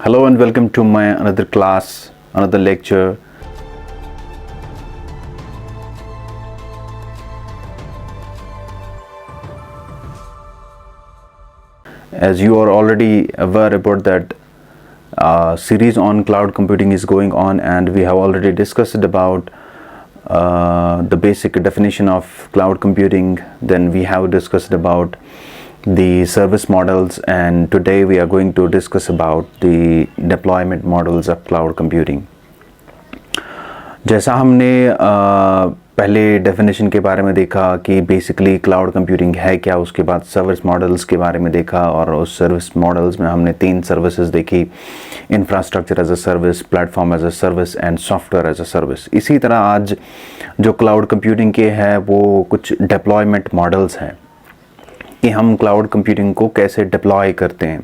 Hello and welcome to my another class, another lecture. As you are already aware about that series on cloud computing is going on, and we have already discussed about the basic definition of cloud computing. Then we have discussed about the service models, and today we are going to discuss about the deployment models of cloud computing. जैसा हमने पहले definition के बारे में देखा कि basically cloud computing है क्या, उसके बाद सर्विस मॉडल्स के बारे में देखा, और उस सर्विस मॉडल्स में हमने 3 सर्विसेज देखी: infrastructure as a service, platform as a service and software as a service. इसी तरह आज जो क्लाउड कंप्यूटिंग के हैं वो कुछ डिप्लॉयमेंट मॉडल्स हैं कि हम क्लाउड कंप्यूटिंग को कैसे डिप्लॉय करते हैं,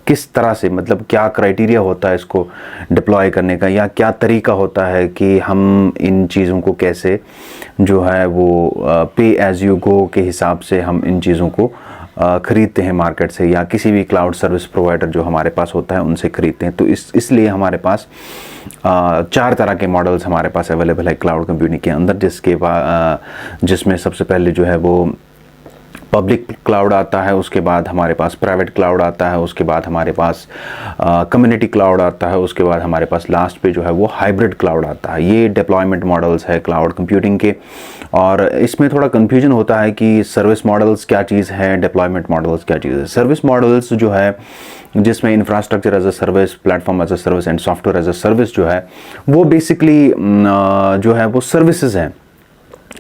किस तरह से, मतलब क्या क्राइटेरिया होता है इसको डिप्लॉय करने का, या क्या तरीका होता है कि हम इन चीज़ों को कैसे जो है वो पे एज यू गो के हिसाब से हम इन चीज़ों को ख़रीदते हैं मार्केट से, या किसी भी क्लाउड सर्विस प्रोवाइडर जो हमारे पास होता है उनसे ख़रीदते हैं। तो इसलिए हमारे पास 4 तरह के मॉडल्स हमारे पास अवेलेबल है क्लाउड कंप्यूटिंग के अंदर, जिसमें सबसे पहले जो है वो पब्लिक क्लाउड आता है, उसके बाद हमारे पास प्राइवेट क्लाउड आता है, उसके बाद हमारे पास कम्युनिटी क्लाउड आता है, उसके बाद हमारे पास लास्ट पे जो है वो हाइब्रिड क्लाउड आता है। ये डिप्लॉयमेंट मॉडल्स है क्लाउड कंप्यूटिंग के। और इसमें थोड़ा कन्फ्यूजन होता है कि सर्विस मॉडल्स क्या चीज़ है, डिप्लॉयमेंट मॉडल्स क्या चीज़ है। सर्विस मॉडल्स जो है जिसमें infrastructure as a service, platform as a service and software as a service जो है वो बेसिकली जो है वो सर्विसेज हैं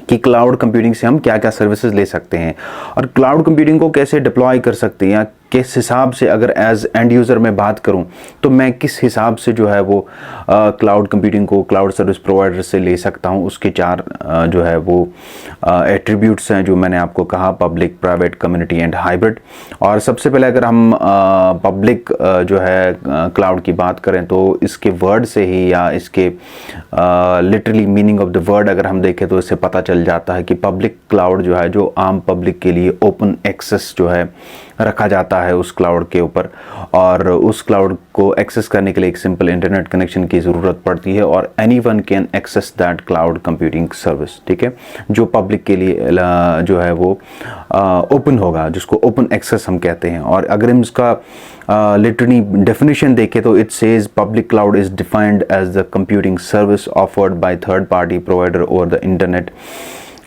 कि क्लाउड कंप्यूटिंग से हम क्या क्या सर्विसेज ले सकते हैं और क्लाउड कंप्यूटिंग को कैसे डिप्लॉय कर सकते हैं, या किस हिसाब से, अगर एज एंड यूज़र मैं बात करूं तो मैं किस हिसाब से जो है वो क्लाउड कंप्यूटिंग को क्लाउड सर्विस प्रोवाइडर से ले सकता हूं। उसके 4 जो है वो एट्रीब्यूट्स हैं जो मैंने आपको कहा: public, private, community and hybrid. और सबसे पहले अगर हम पब्लिक जो है क्लाउड की बात करें तो इसके वर्ड से ही, या इसके literally meaning of the word अगर हम देखें तो इससे पता चल जाता है कि पब्लिक क्लाउड जो है जो आम पब्लिक के लिए ओपन एक्सेस जो है रखा जाता है उस क्लाउड के ऊपर, और उस क्लाउड को एक्सेस करने के लिए एक सिंपल इंटरनेट कनेक्शन की ज़रूरत पड़ती है, और anyone can access that cloud computing service. ठीक है, जो पब्लिक के लिए जो है वो ओपन होगा, जिसको ओपन एक्सेस हम कहते हैं। और अगर हम इसका लिटरली डेफिनेशन देखें तो it says public cloud is defined as the computing service offered by third party provider over the internet,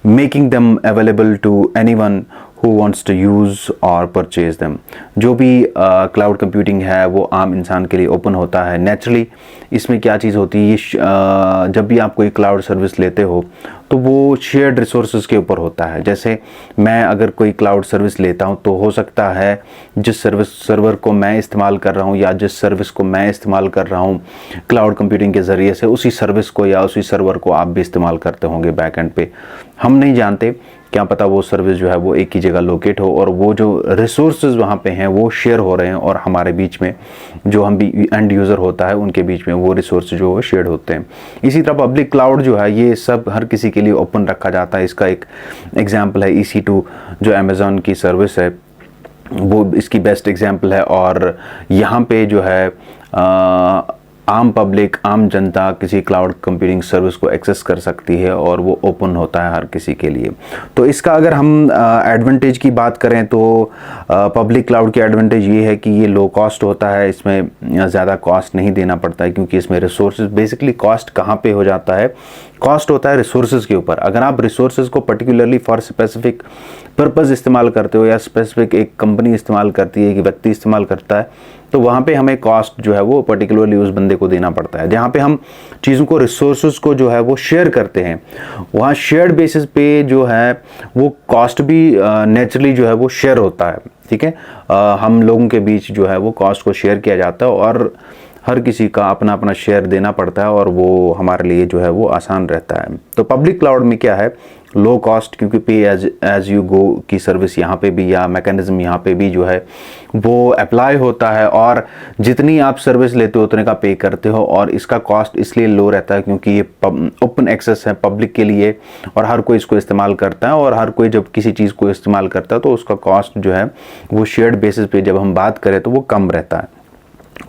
making them available to anyone who wants to use or purchase them। जो भी cloud computing है वो आम इंसान के लिए open होता है। नेचुरली इसमें क्या चीज़ होती है, ये जब भी आप कोई क्लाउड सर्विस लेते हो तो वो शेयर्ड रिसोर्सेज के ऊपर होता है। जैसे मैं अगर कोई क्लाउड सर्विस लेता हूँ तो हो सकता है जिस सर्वर को मैं इस्तेमाल कर रहा हूँ या जिस सर्विस को मैं इस्तेमाल कर रहा हूँ क्लाउड कंप्यूटिंग के ज़रिए से, उसी सर्विस को या उसी सर्वर को आप भी इस्तेमाल करते होंगे बैकएंड पे। हम नहीं जानते, क्या पता वो सर्विस जो है वो एक ही जगह लोकेट हो और वो जो रिसोर्सेज वहाँ पे हैं वो शेयर हो रहे हैं, और हमारे बीच में जो हम भी एंड यूज़र होता है उनके बीच में वो रिसोर्स जो है शेयर होते हैं। इसी तरह पब्लिक क्लाउड जो है ये सब हर किसी के लिए ओपन रखा जाता है। इसका एक एग्जांपल है EC2 जो अमेज़ॉन की सर्विस है, वो इसकी बेस्ट एग्जांपल है। और यहाँ पे जो है आम पब्लिक, आम जनता किसी क्लाउड कंप्यूटिंग सर्विस को एक्सेस कर सकती है और वो ओपन होता है हर किसी के लिए। तो इसका अगर हम एडवांटेज की बात करें तो पब्लिक क्लाउड की एडवांटेज ये है कि ये लो कॉस्ट होता है, इसमें ज़्यादा कॉस्ट नहीं देना पड़ता है, क्योंकि इसमें रिसोर्सेज, बेसिकली कॉस्ट कहाँ पे हो जाता है, कॉस्ट होता है रिसोर्सेज के ऊपर। अगर आप रिसोर्सेज को पर्टिकुलरली फॉर स्पेसिफिक पर्पज़ इस्तेमाल करते हो, या स्पेसिफिक एक कंपनी इस्तेमाल करती है, एक व्यक्ति इस्तेमाल करता है, तो वहाँ पे हमें कॉस्ट जो है वो पर्टिकुलरली उस बंदे को देना पड़ता है। जहाँ पे हम चीज़ों को, रिसोर्सेज को जो है वो शेयर करते हैं, वहाँ शेयर्ड बेसिस पे जो है वो कॉस्ट भी नेचुरली जो है वो शेयर होता है। ठीक है, हम लोगों के बीच जो है वो कॉस्ट को शेयर किया जाता है और हर किसी का अपना अपना शेयर देना पड़ता है, और वो हमारे लिए जो है वो आसान रहता है। तो पब्लिक क्लाउड में क्या है, लो कॉस्ट, क्योंकि पे एज यू गो की सर्विस यहाँ पे भी, या मैकेनिज्म यहाँ पे भी जो है वो अप्लाई होता है, और जितनी आप सर्विस लेते हो उतने का पे करते हो। और इसका कॉस्ट इसलिए लो रहता है क्योंकि ये ओपन एक्सेस है पब्लिक के लिए, और हर कोई इसको इस्तेमाल करता है, और हर कोई जब किसी चीज़ को इस्तेमाल करता है तो उसका कॉस्ट जो है वो शेयर्ड बेसिस पे जब हम बात करें तो वो कम रहता है।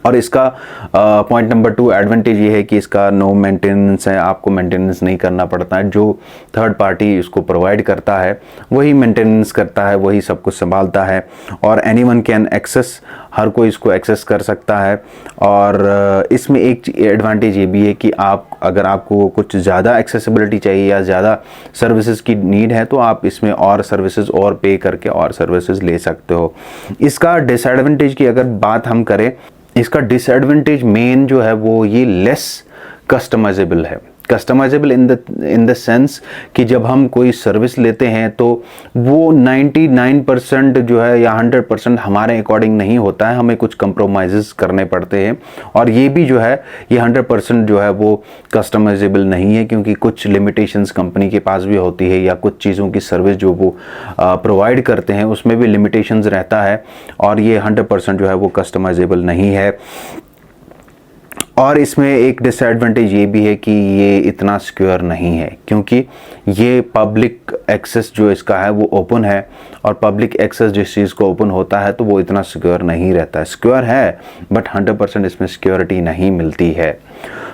और इसका पॉइंट नंबर 2 एडवांटेज ये है कि इसका नो मेंटेनेंस है, आपको मेंटेनेंस नहीं करना पड़ता है। जो थर्ड पार्टी इसको प्रोवाइड करता है वही मेंटेनेंस करता है, वही सब कुछ संभालता है, और एनीवन कैन एक्सेस, हर कोई इसको एक्सेस कर सकता है। और इसमें एक एडवांटेज ये भी है कि आप अगर आपको कुछ ज़्यादा एक्सेसिबिलिटी चाहिए या ज़्यादा सर्विसेज की नीड है तो आप इसमें और सर्विसेज और पे करके और सर्विसेज ले सकते हो। इसका डिसएडवांटेज की अगर बात हम करें, इसका डिसएडवांटेज मेन जो है वो ये लेस कस्टमाइजेबल है। कस्टमाइजेबल इन द सेंस कि जब हम कोई सर्विस लेते हैं तो वो 99% जो है या 100% हमारे अकॉर्डिंग नहीं होता है, हमें कुछ कंप्रोमाइज़ करने पड़ते हैं। और ये भी जो है ये 100% जो है वो कस्टमाइजेबल नहीं है, क्योंकि कुछ लिमिटेशंस कंपनी के पास भी होती है, या कुछ चीज़ों की सर्विस जो वो प्रोवाइड करते हैं उसमें भी लिमिटेशंस रहता है, और ये 100% जो है वो कस्टमाइजेबल नहीं है। और इसमें एक डिसएडवांटेज ये भी है कि ये इतना सिक्योर नहीं है, क्योंकि ये पब्लिक एक्सेस जो इसका है वो ओपन है, और पब्लिक एक्सेस जिस चीज़ को ओपन होता है तो वो इतना सिक्योर नहीं रहता है। सिक्योर है बट 100% इसमें सिक्योरिटी नहीं मिलती है।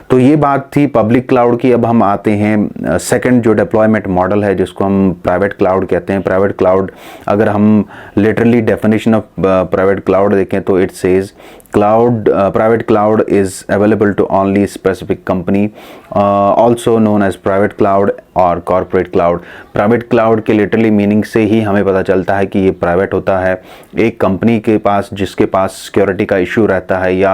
तो ये बात थी पब्लिक क्लाउड की। अब हम आते हैं सेकंड जो डिप्लॉयमेंट मॉडल है, जिसको हम प्राइवेट क्लाउड कहते हैं। प्राइवेट क्लाउड, अगर हम literally definition of private cloud देखें तो it says private cloud is available to only specific company, also known as private cloud और कॉर्पोरेट क्लाउड। प्राइवेट क्लाउड के लिटरली मीनिंग से ही हमें पता चलता है कि ये प्राइवेट होता है, एक कंपनी के पास जिसके पास सिक्योरिटी का इशू रहता है, या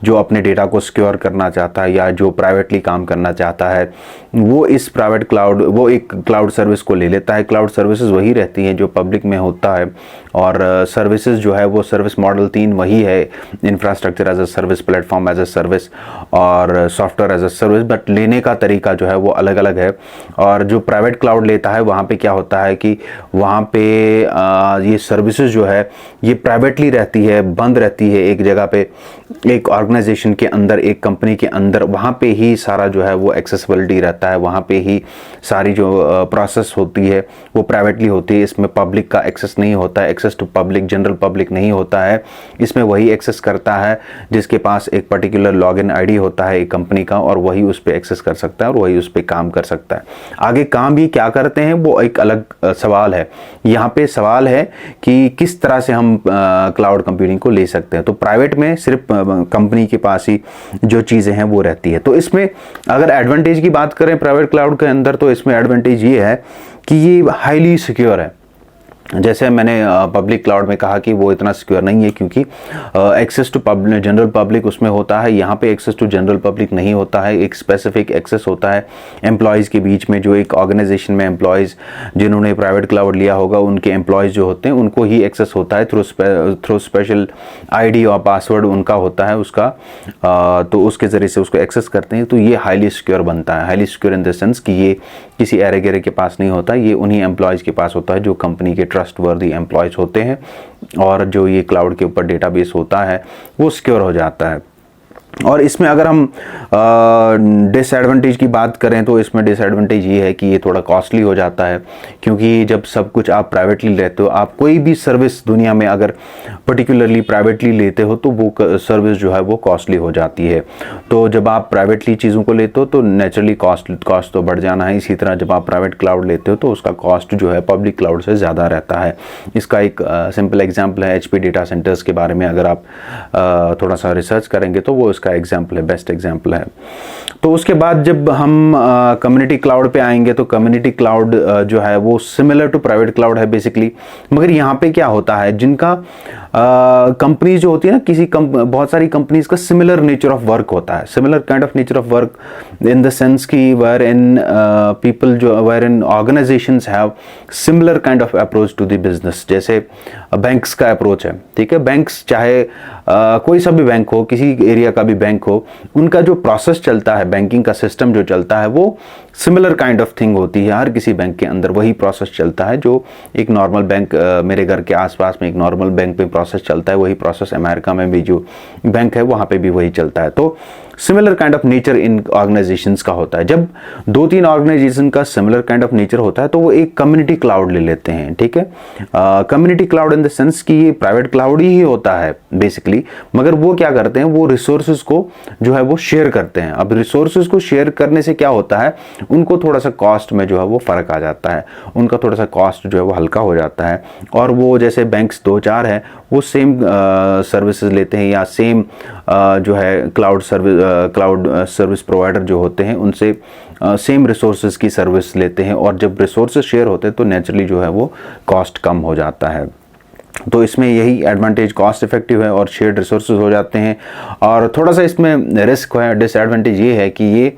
जो अपने डेटा को सिक्योर करना चाहता है, या जो प्राइवेटली काम करना चाहता है, वो इस प्राइवेट क्लाउड, वो एक क्लाउड सर्विस को ले लेता है। क्लाउड सर्विसेज वही रहती हैं जो पब्लिक में होता है, और सर्विसेज जो है वो सर्विस मॉडल 3 वही है, infrastructure as a service, platform as a service और software as a service, but लेने का तरीका जो है वो अलग अलग है। और जो प्राइवेट क्लाउड लेता है वहाँ पे क्या होता है कि वहाँ पे ये सर्विसेज जो है ये प्राइवेटली रहती है, बंद रहती है एक जगह पे, एक ऑर्गेनाइजेशन के अंदर, एक कंपनी के अंदर, वहाँ पे ही सारा जो है वो एक्सेसिबिलिटी रहता है, वहाँ पे ही सारी जो प्रोसेस होती है वो प्राइवेटली होती है। इसमें पब्लिक का एक्सेस नहीं होता है, access to public, general public नहीं होता है। इसमें वही एक्सेस करता है जिसके पास एक पर्टिकुलर लॉगिन आईडी होता है एक कंपनी का, और वही उस पर एक्सेस कर सकता है और वही उस पर काम कर सकता है। आगे काम ये क्या करते हैं वो एक अलग सवाल है। यहाँ पे सवाल है कि किस तरह से हम क्लाउड कंप्यूटिंग को ले सकते हैं। तो प्राइवेट में सिर्फ कंपनी के पास ही जो चीज़ें हैं वो रहती है। तो इसमें अगर एडवांटेज की बात करें प्राइवेट क्लाउड के अंदर, तो इसमें एडवांटेज ये है कि ये हाईली सिक्योर है। जैसे मैंने पब्लिक क्लाउड में कहा कि वो इतना सिक्योर नहीं है, क्योंकि access to public, general public उसमें होता है, यहाँ पे एक्सेस टू जनरल पब्लिक नहीं होता है। एक स्पेसिफिक एक्सेस होता है एम्प्लॉयज़ के बीच में, जो एक ऑर्गेनाइजेशन में एम्प्लॉयज़ जिन्होंने प्राइवेट क्लाउड लिया होगा उनके एम्प्लॉयज़ जो होते हैं उनको ही एक्सेस होता है थ्रू स्पेशल आईडी और पासवर्ड उनका होता है उसका, तो उसके ज़रिए से उसको एक्सेस करते हैं। तो ये हाईली सिक्योर बनता है। Highly secure in the sense कि ये किसी एरे गेरे के पास नहीं होता, ये उन्हीं एम्प्लॉयज़ के पास होता है जो कंपनी के ट्रस्टवर्दी एम्प्लॉयज़ होते हैं, और जो ये क्लाउड के ऊपर डेटाबेस होता है वो सिक्योर हो जाता है। और इसमें अगर हम डिसएडवांटेज की बात करें तो इसमें डिसएडवांटेज ये है कि ये थोड़ा कॉस्टली हो जाता है, क्योंकि जब सब कुछ आप प्राइवेटली लेते हो, आप कोई भी सर्विस दुनिया में अगर पर्टिकुलरली प्राइवेटली लेते हो तो वो सर्विस जो है वो कॉस्टली हो जाती है। तो जब आप प्राइवेटली चीज़ों को लेते हो तो नेचुरली कॉस्ट तो बढ़ जाना है। इसी तरह जब आप प्राइवेट क्लाउड लेते हो तो उसका कॉस्ट जो है पब्लिक क्लाउड से ज़्यादा रहता है। इसका एक सिंपल एग्जाम्पल है HP डेटा सेंटर्स के बारे में। अगर आप थोड़ा सा रिसर्च करेंगे तो वो का एग्जाम्पल है, बेस्ट एग्जाम्पल है। तो उसके बाद जब हम कम्युनिटी क्लाउड पे आएंगे तो कम्युनिटी क्लाउड जो है वो सिमिलर टू प्राइवेट क्लाउड है बेसिकली, मगर यहाँ पे क्या होता है, जिनका कंपनीज जो होती है ना, बहुत सारी कंपनीज का सिमिलर नेचर ऑफ वर्क होता है, similar kind of nature of work in the sense की वेयर इन पीपल जो were in organisations have similar kind of approach to the business. जैसे बैंक्स का अप्रोच है, ठीक है, बैंक्स चाहे कोई सा भी बैंक हो, किसी एरिया का भी बैंक हो, उनका जो प्रोसेस चलता है, बैंकिंग का सिस्टम जो चलता है वो सिमिलर काइंड ऑफ थिंग होती है। हर किसी बैंक के अंदर वही प्रोसेस चलता है जो एक नॉर्मल बैंक, मेरे घर के आसपास में एक नॉर्मल बैंक में प्रोसेस चलता है, वही प्रोसेस अमेरिका में भी जो बैंक है वहाँ पे भी वही चलता है। तो similar kind of nature in organisations का होता है। जब 2-3 ऑर्गेनाइजेशन का सिमिलर काइंड ऑफ नेचर होता है तो वो एक कम्युनिटी क्लाउड ले लेते हैं, ठीक है। Community cloud in the sense कि ये प्राइवेट क्लाउड ही होता है बेसिकली, मगर वो क्या करते हैं, वो रिसोर्सेज को जो है वो शेयर करते हैं। अब रिसोर्सेज को शेयर करने से क्या होता है, उनको थोड़ा सा कॉस्ट में जो है वो फर्क आ जाता है, उनका थोड़ा सा कॉस्ट जो है वो हल्का हो जाता है। और वो जैसे बैंक्स 2-4 है वो सेम सर्विसेज लेते हैं या सेम जो है क्लाउड सर्विस प्रोवाइडर जो होते हैं उनसे सेम रिसोर्सेज की सर्विस लेते हैं, और जब रिसोर्सेज शेयर होते हैं तो नेचुरली जो है वो कॉस्ट कम हो जाता है। तो इसमें यही एडवांटेज, कॉस्ट इफेक्टिव है और शेयर्ड रिसोर्सेज हो जाते हैं। और थोड़ा सा इसमें रिस्क है, डिसएडवांटेज ये है कि ये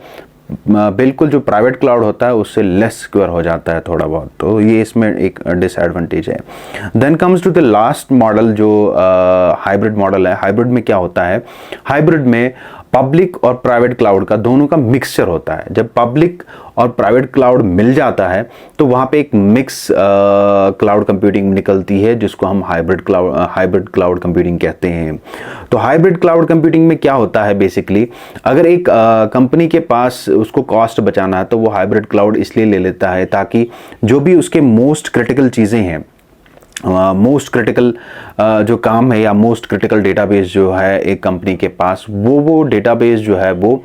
बिल्कुल जो प्राइवेट क्लाउड होता है उससे लेस सिक्योर हो जाता है थोड़ा बहुत, तो ये इसमें एक डिसएडवांटेज है। Then comes to the last model जो हाइब्रिड मॉडल है। हाइब्रिड में क्या होता है, हाइब्रिड में पब्लिक और प्राइवेट क्लाउड का दोनों का मिक्सचर होता है। जब पब्लिक और प्राइवेट क्लाउड मिल जाता है तो वहाँ पे एक मिक्स क्लाउड कंप्यूटिंग निकलती है जिसको हम हाइब्रिड क्लाउड कंप्यूटिंग कहते हैं। तो हाइब्रिड क्लाउड कंप्यूटिंग में क्या होता है, बेसिकली अगर एक कंपनी के पास उसको कॉस्ट बचाना है तो वो हाइब्रिड क्लाउड इसलिए ले लेता है ताकि जो भी उसके मोस्ट क्रिटिकल चीज़ें हैं, मोस्ट क्रिटिकल जो काम है या मोस्ट क्रिटिकल डेटाबेस जो है एक कंपनी के पास, वो डेटाबेस जो है वो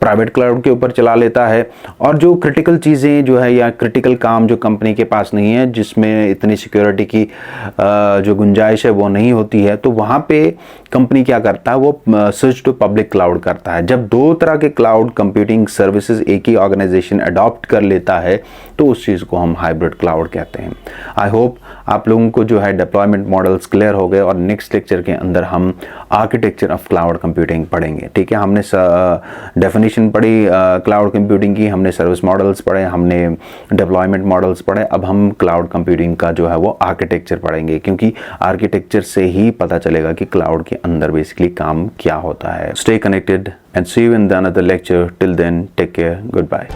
प्राइवेट क्लाउड के ऊपर चला लेता है। और जो क्रिटिकल चीज़ें जो है या क्रिटिकल काम जो कंपनी के पास नहीं है, जिसमें इतनी सिक्योरिटी की जो गुंजाइश है वो नहीं होती है, तो वहाँ पे कंपनी क्या करता है, वो स्विच टू पब्लिक क्लाउड करता है। जब दो तरह के क्लाउड कंप्यूटिंग सर्विसेज एक ही ऑर्गेनाइजेशन अडॉप्ट कर लेता है तो उस चीज़ को हम हाइब्रिड क्लाउड कहते हैं। आई होप आप लोगों को जो है डिप्लॉयमेंट मॉडल्स क्लियर हो गए, और नेक्स्ट लेक्चर के अंदर हम आर्किटेक्चर ऑफ क्लाउड कंप्यूटिंग पढ़ेंगे, ठीक है। हमने डेफिनेशन पढ़ी क्लाउड कंप्यूटिंग की, हमने सर्विस मॉडल्स पढ़े, हमने डिप्लॉयमेंट मॉडल्स पढ़े, अब हम क्लाउड कंप्यूटिंग का जो है वो आर्किटेक्चर पढ़ेंगे, क्योंकि आर्किटेक्चर से ही पता चलेगा कि क्लाउड के अंदर बेसिकली काम क्या होता है। Stay connected and see you in the another lecture. Till then take care, good bye.